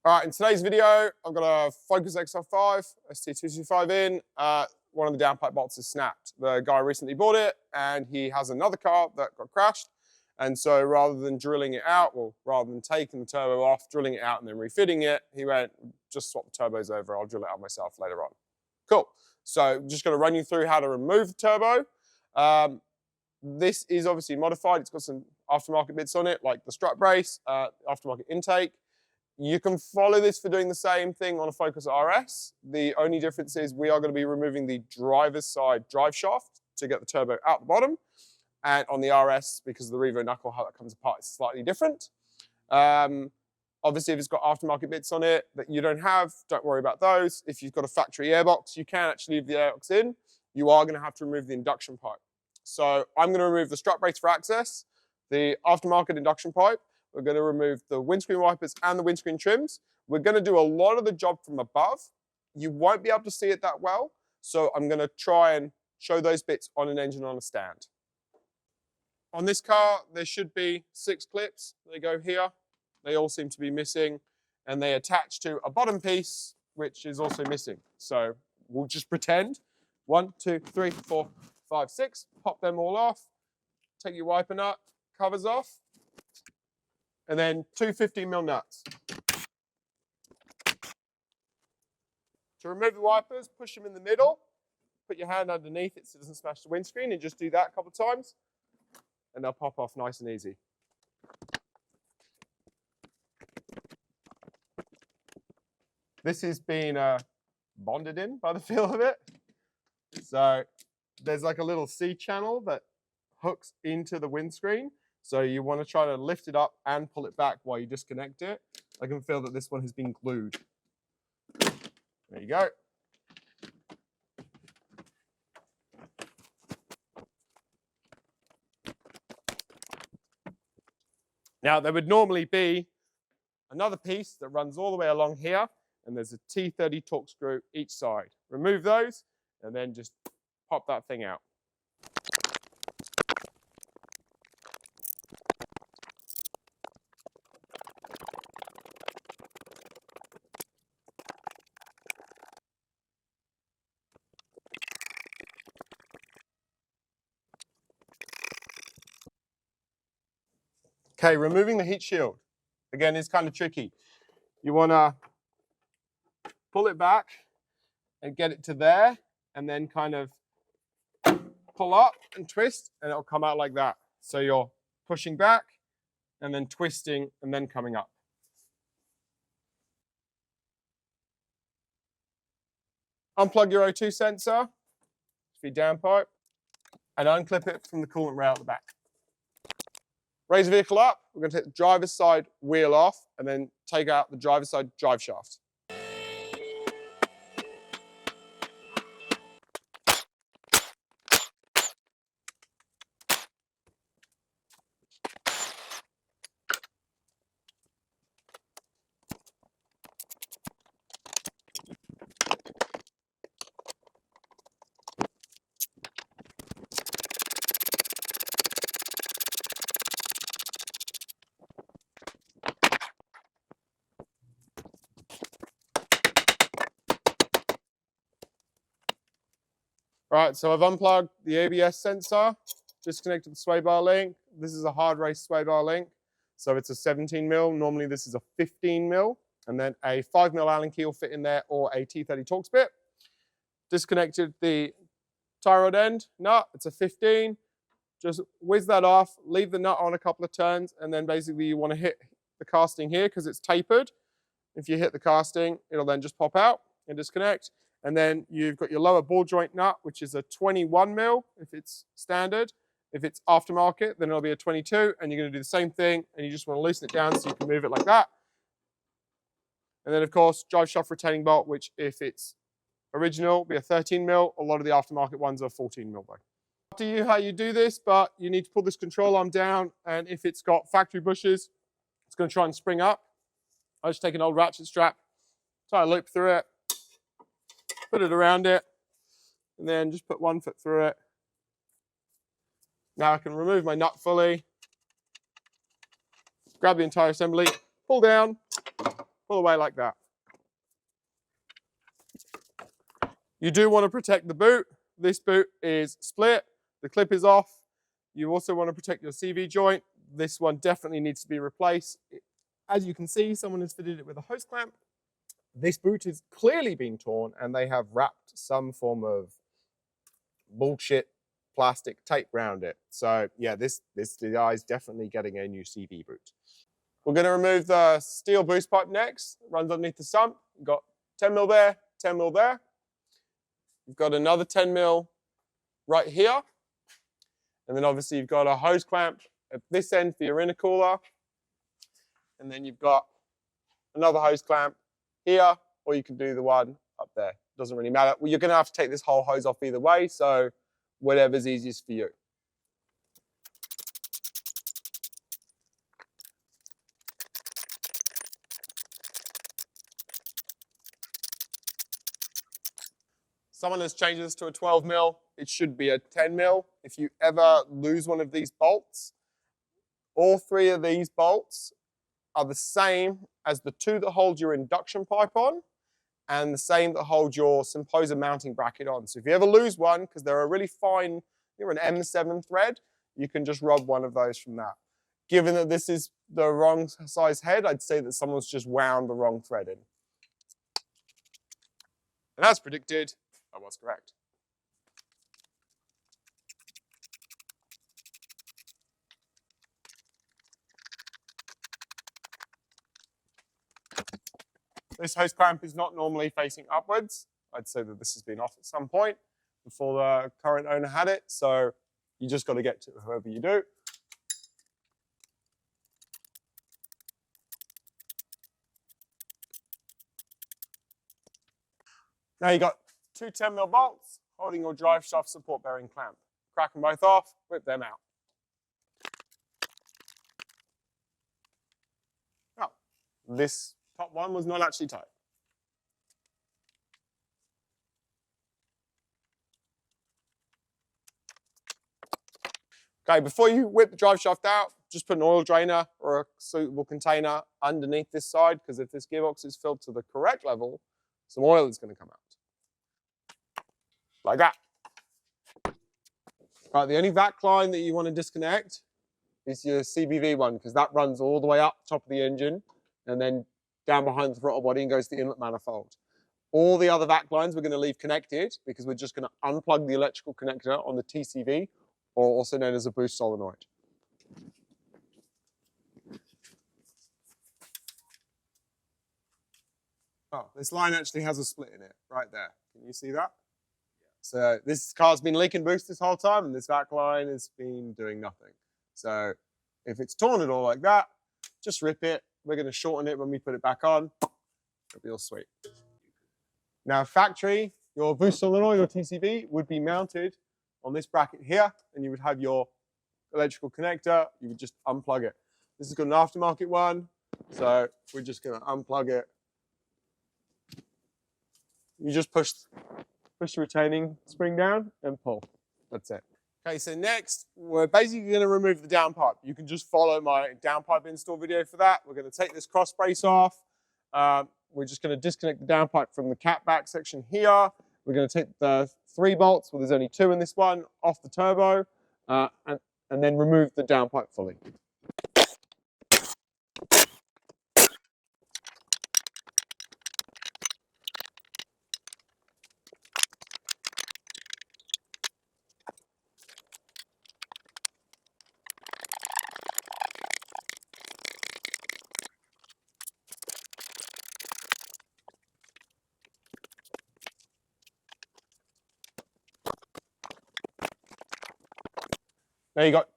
All right, in today's video, I've got a Focus XR5, ST225 in. One of the downpipe bolts is snapped. The guy recently bought it, and he has another car that got crashed. And so rather than drilling it out, well, rather than taking the turbo off, drilling it out, and then refitting it, he went, just swap the turbos over. I'll drill it out myself later on. Cool. So I'm just going to run you through how to remove the turbo. This is obviously modified. It's got some aftermarket bits on it, like the strut brace, aftermarket intake. You can follow this for doing the same thing on a Focus RS. The only difference is we are going to be removing the driver's side drive shaft to get the turbo out the bottom. And on the RS, because of the Revo knuckle, how that comes apart is slightly different. Obviously, if it's got aftermarket bits on it that you don't have, don't worry about those. If you've got a factory airbox, you can actually leave the airbox in. You are going to have to remove the induction pipe. So I'm going to remove the strut brace for access, the aftermarket induction pipe. We're going to remove the windscreen wipers and the windscreen trims. We're going to do a lot of the job from above. You won't be able to see it that well, so I'm going to try and show those bits on an engine on a stand. On this car, there should be 6 clips. They go here. They all seem to be missing, and they attach to a bottom piece, which is also missing. So we'll just pretend 1, 2, 3, 4, 5, 6. Pop them all off. Take your wiper nut, covers off. And then 2 15mm nuts. To remove the wipers, push them in the middle. Put your hand underneath it so it doesn't smash the windscreen, and just do that a couple of times. And they'll pop off nice and easy. This is being bonded in by the feel of it. So there's like a little C channel that hooks into the windscreen. So you want to try to lift it up and pull it back while you disconnect it. I can feel that this one has been glued. There you go. Now there would normally be another piece that runs all the way along here, and there's a T30 Torx screw each side. Remove those, and then just pop that thing out. Okay, removing the heat shield, again, is kind of tricky. You want to pull it back and get it to there, and then kind of pull up and twist, and it'll come out like that. So you're pushing back and then twisting and then coming up. Unplug your O2 sensor, feed downpipe, and unclip it from the coolant rail at the back. Raise the vehicle up, we're going to take the driver's side wheel off and then take out the driver's side drive shaft. Right, so I've unplugged the ABS sensor, disconnected the sway bar link. This is a hard race sway bar link, so it's a 17mm. Normally this is a 15mm, and then a 5mm Allen key will fit in there, or a T30 Torx bit. Disconnected the tie rod end nut, it's a 15. Just whiz that off, leave the nut on a couple of turns, and then basically you want to hit the casting here because it's tapered. If you hit the casting, it'll then just pop out and disconnect. And then you've got your lower ball joint nut, which is a 21mm if it's standard. If it's aftermarket, then it'll be a 22, and you're going to do the same thing, and you just want to loosen it down so you can move it like that. And then, of course, drive shaft retaining bolt, which if it's original, will be a 13mm. A lot of the aftermarket ones are 14mm though. Up to you how you do this, but you need to pull this control arm down, and if it's got factory bushes, it's going to try and spring up. I just take an old ratchet strap, tie a loop through it, put it around it, and then just put one foot through it. Now I can remove my nut fully, grab the entire assembly, pull down, Pull away like that. You do want to protect the boot. This boot is split. The clip is off. You also want to protect your CV joint. This one definitely needs to be replaced. As you can see, someone has fitted it with a hose clamp. This boot has clearly been torn and they have wrapped some form of bullshit plastic tape around it. So yeah, this guy is definitely getting a new CV boot. We're going to remove the steel boost pipe next. It runs underneath the sump. You've got 10 mil there, 10 mil there. You've got another 10 mil right here. And then obviously you've got a hose clamp at this end for your intercooler. And then you've got another hose clamp here, or you can do the one up there. Doesn't really matter. Well, you're going to have to take this whole hose off either way, so whatever's easiest for you. Someone has changed this to a 12 mil. It should be a 10 mil. If you ever lose one of these bolts, all three of these bolts are the same as the two that hold your induction pipe on and the same that hold your Symposer mounting bracket on. So if you ever lose one, because they're a really fine, you're an M7 thread, you can just rub one of those from that. Given that this is the wrong size head, I'd say that someone's just wound the wrong thread in. And as predicted, I was correct. This hose clamp is not normally facing upwards. I'd say that this has been off at some point before the current owner had it. So you just got to get to it however you do. Now you've got two 10 mil bolts holding your drive shaft support bearing clamp. Crack them both off, whip them out. Oh, this top one was not actually tight. Okay, before you whip the drive shaft out, just put an oil drainer or a suitable container underneath this side, because if this gearbox is filled to the correct level, some oil is going to come out. Like that. Right, the only vac line that you want to disconnect is your CBV one, because that runs all the way up top of the engine and then down behind the throttle body and goes to the inlet manifold. All the other vac lines we're going to leave connected because we're just going to unplug the electrical connector on the TCV, or also known as a boost solenoid. Oh, this line actually has a split in it, right there. Can you see that? So this car's been leaking boost this whole time, and this vac line has been doing nothing. So if it's torn at all like that, just rip it. We're going to shorten it when we put it back on. It'll be all sweet. Now factory, your boost solenoid or TCV would be mounted on this bracket here, and you would have your electrical connector. You would just unplug it. This has got an aftermarket one, so we're just going to unplug it. You just push the retaining spring down and pull. That's it. Okay, so next, we're basically going to remove the downpipe. You can just follow my downpipe install video for that. We're going to take this cross brace off. We're just going to disconnect the downpipe from the cat back section here. We're going to take the 3 bolts, well there's only 2 in this one, off the turbo, and then remove the downpipe fully. Now you've got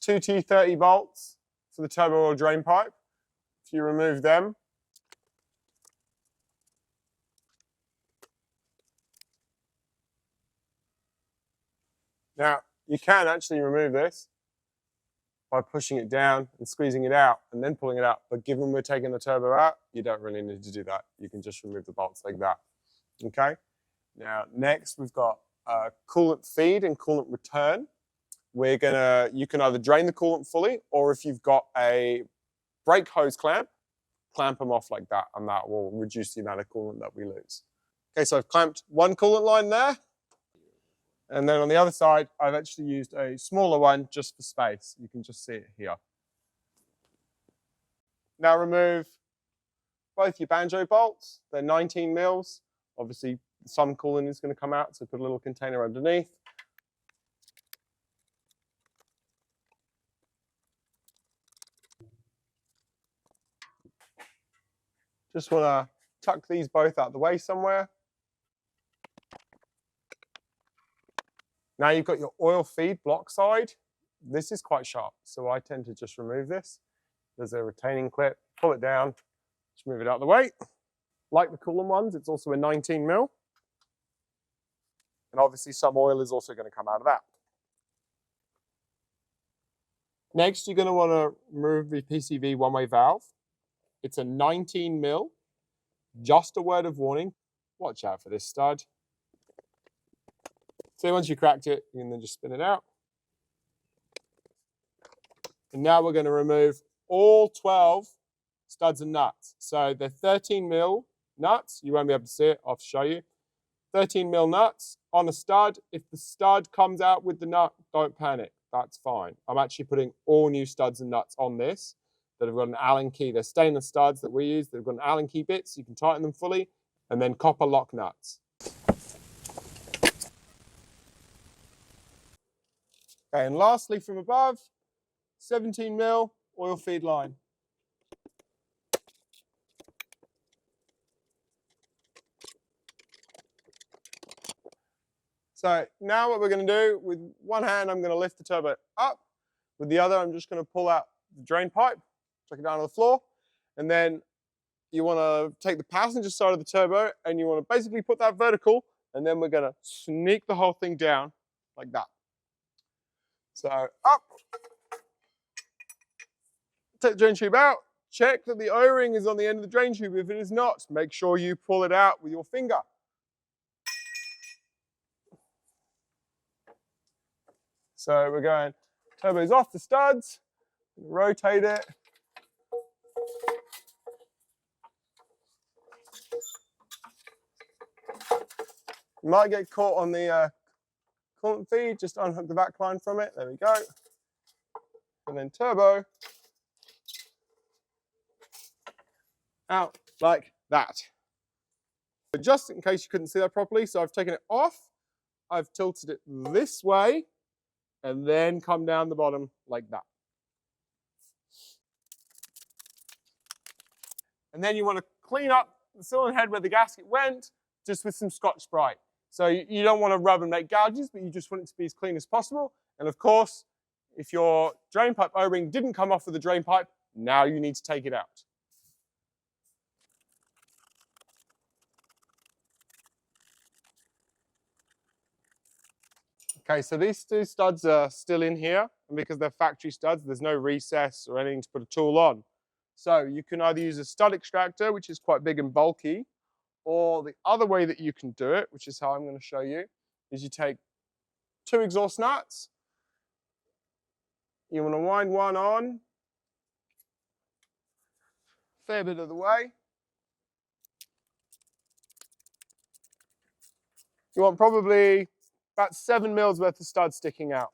2 T30 bolts for the turbo oil drain pipe. If you remove them, now you can actually remove this by pushing it down and squeezing it out and then pulling it out. But given we're taking the turbo out, you don't really need to do that. You can just remove the bolts like that. Okay. Now next we've got coolant feed and coolant return. You can either drain the coolant fully, or if you've got a brake hose clamp, clamp them off like that, and that will reduce the amount of coolant that we lose. Okay, so I've clamped one coolant line there. And then on the other side, I've actually used a smaller one just for space. You can just see it here. Now remove both your banjo bolts. They're 19 mils. Obviously, some coolant is going to come out, so put a little container underneath. Just want to tuck these both out the way somewhere. Now you've got your oil feed block side. This is quite sharp, so I tend to just remove this. There's a retaining clip, pull it down, just move it out of the way. Like the coolant ones, it's also a 19 mil. And obviously some oil is also going to come out of that. Next, you're going to want to remove the PCV one-way valve. It's a 19 mil. Just a word of warning, watch out for this stud. So once you cracked it, you can then just spin it out. And now we're going to remove all 12 studs and nuts. So they're 13 mil nuts. You won't be able to see it. I'll show you. 13 mil nuts on a stud. If the stud comes out with the nut, don't panic. That's fine. I'm actually putting all new studs and nuts on this that have got an Allen key. They're stainless studs that we use. They've got an Allen key bit, so you can tighten them fully. And then copper lock nuts. Okay, and lastly from above, 17 mil oil feed line. So now what we're going to do, with one hand I'm going to lift the turbo up, with the other I'm just going to pull out the drain pipe, chuck it down on the floor, and then you want to take the passenger side of the turbo and you want to basically put that vertical, and then we're going to sneak the whole thing down like that. So up, take the drain tube out, check that the O-ring is on the end of the drain tube. If it is not, make sure you pull it out with your finger. So we're going, turbo's off the studs, rotate it. You might get caught on the coolant feed, just unhook the back line from it, there we go. And then turbo out like that. But just in case you couldn't see that properly, so I've taken it off, I've tilted it this way, and then come down the bottom like that. And then you want to clean up the cylinder head where the gasket went, just with some Scotch-Brite. So you don't want to rub and make gouges, but you just want it to be as clean as possible. And of course, if your drain pipe O-ring didn't come off with the drain pipe, now you need to take it out. Okay, so these two studs are still in here, and because they're factory studs, there's no recess or anything to put a tool on. So you can either use a stud extractor, which is quite big and bulky, or the other way that you can do it, which is how I'm going to show you, is you take two exhaust nuts. You want to wind one on, fair bit of the way. You want probably about 7 mils worth of studs sticking out.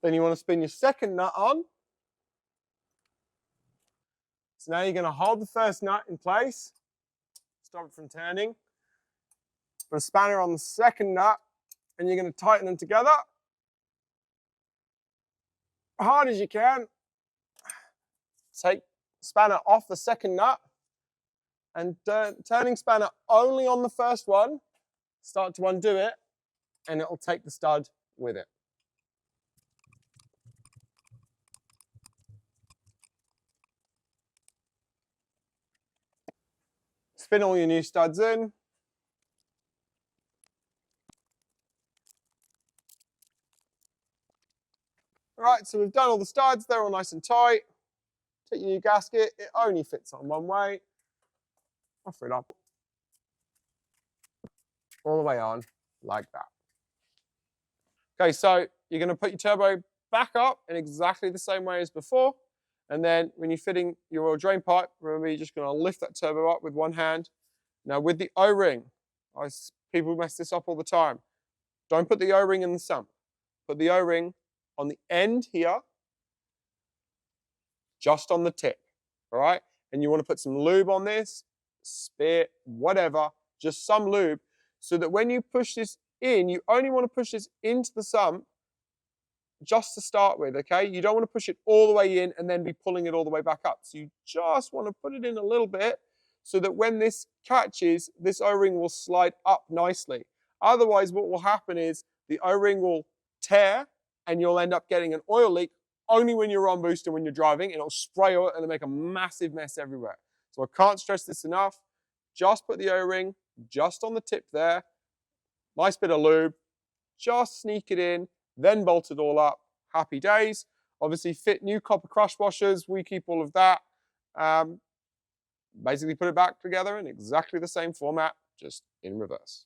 Then you want to spin your second nut on. So now you're going to hold the first nut in place, stop it from turning. Put a spanner on the second nut, and you're going to tighten them together hard as you can. Take spanner off the second nut, and turning spanner only on the first one, start to undo it, and it'll take the stud with it. Spin all your new studs in. All right, so we've done all the studs, they're all nice and tight. Take your new gasket, it only fits on one way. Offer it up. All the way on, like that. Okay, so you're going to put your turbo back up in exactly the same way as before. And then when you're fitting your oil drain pipe, remember you're just going to lift that turbo up with one hand. Now with the O-ring, people mess this up all the time. Don't put the O-ring in the sump. Put the O-ring on the end here, just on the tip, all right? And you want to put some lube on this, spit, whatever, just some lube, so that when you push this in, you only want to push this into the sump just to start with, okay? You don't want to push it all the way in and then be pulling it all the way back up. So you just want to put it in a little bit so that when this catches, this O-ring will slide up nicely. Otherwise, what will happen is the O-ring will tear and you'll end up getting an oil leak only when you're on boost and when you're driving, and it'll spray oil and it'll make a massive mess everywhere. So I can't stress this enough. Just put the O-ring just on the tip there. Nice bit of lube. Just sneak it in, then bolt it all up. Happy days. Obviously fit new copper crush washers. We keep all of that. Basically put it back together in exactly the same format, just in reverse.